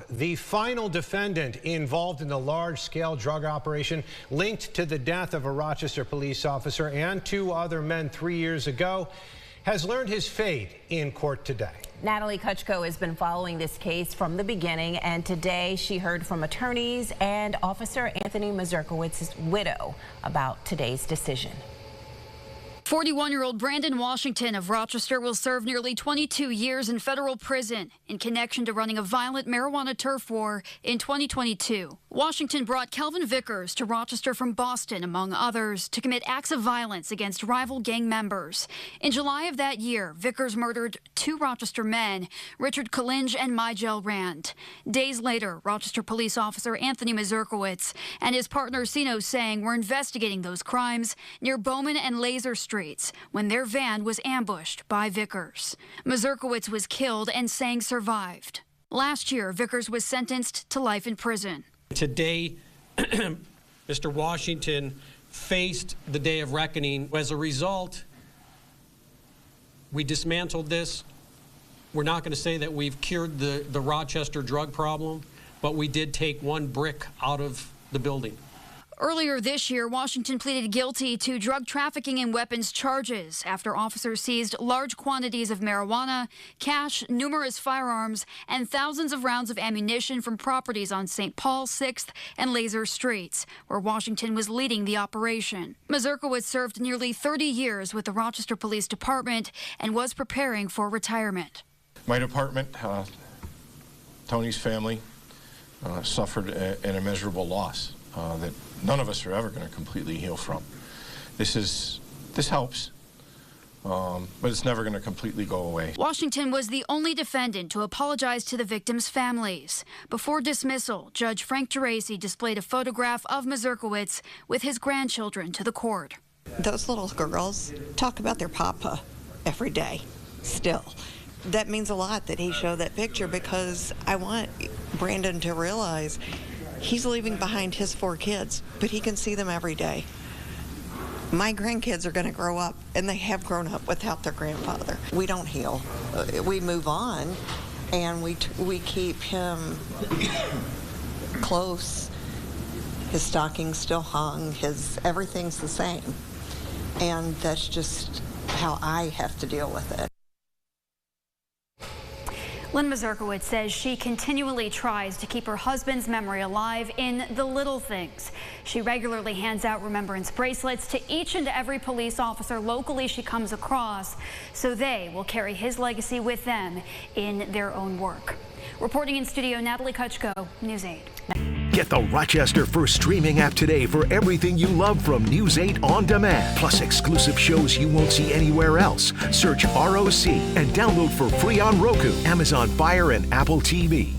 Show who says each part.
Speaker 1: the final defendant involved in the large-scale drug operation linked to the death of a Rochester police officer and 2 other men 3 years ago, has learned his fate in court today.
Speaker 2: Natalie Kuchko has been following this case from the beginning, and today she heard from attorneys and Officer Anthony Mazurkowicz's widow about today's decision.
Speaker 3: 41-year-old Brandon Washington of Rochester will serve nearly 22 years in federal prison in connection to running a violent marijuana turf war in 2022. Washington brought Kelvin Vickers to Rochester from Boston, among others, to commit acts of violence against rival gang members. In July of that year, Vickers murdered 2 Rochester men, Richard Kalinge and Mygel Rand. Days later, Rochester police officer Anthony Mazurkowicz and his partner Sino Sang were investigating those crimes near Bowman and Laser Street when their van was ambushed by Vickers. Mazurkowicz was killed and Sang survived. Last year, Vickers was sentenced to life in prison.
Speaker 4: Today, Mr. Washington faced the day of reckoning. As a result, we dismantled this. We're not going to say that we've cured the Rochester drug problem, but we did take 1 brick out of the building.
Speaker 3: Earlier this year, Washington pleaded guilty to drug trafficking and weapons charges after officers seized large quantities of marijuana, cash, numerous firearms, and thousands of rounds of ammunition from properties on St. Paul, 6th, and Laser Streets, where Washington was leading the operation. Mazurkowicz served nearly 30 years with the Rochester Police Department and was preparing for retirement.
Speaker 5: My department, Tony's family, suffered an immeasurable loss that none of us are ever going to completely heal from. This helps, but it's never going to completely go away.
Speaker 3: Washington was the only defendant to apologize to the victims' families. Before dismissal, Judge Frank Geraci displayed a photograph of Mazurkowicz with his grandchildren to the court.
Speaker 6: Those little girls talk about their papa every day, still. That means a lot that he showed that picture, because I want Brandon to realize he's leaving behind his 4 kids, but he can see them every day. My grandkids are going to grow up, and they have grown up without their grandfather. We don't heal. We move on, and we keep him close. His stocking's still hung. Everything's the same. And that's just how I have to deal with it.
Speaker 3: Lynn Mazurkowicz says she continually tries to keep her husband's memory alive in the little things. She regularly hands out remembrance bracelets to each and every police officer locally she comes across, so they will carry his legacy with them in their own work. Reporting in studio, Natalie Kuchko, News 8.
Speaker 7: Get the Rochester First streaming app today for everything you love from News 8 On Demand. Plus exclusive shows you won't see anywhere else. Search ROC and download for free on Roku, Amazon Fire, and Apple TV.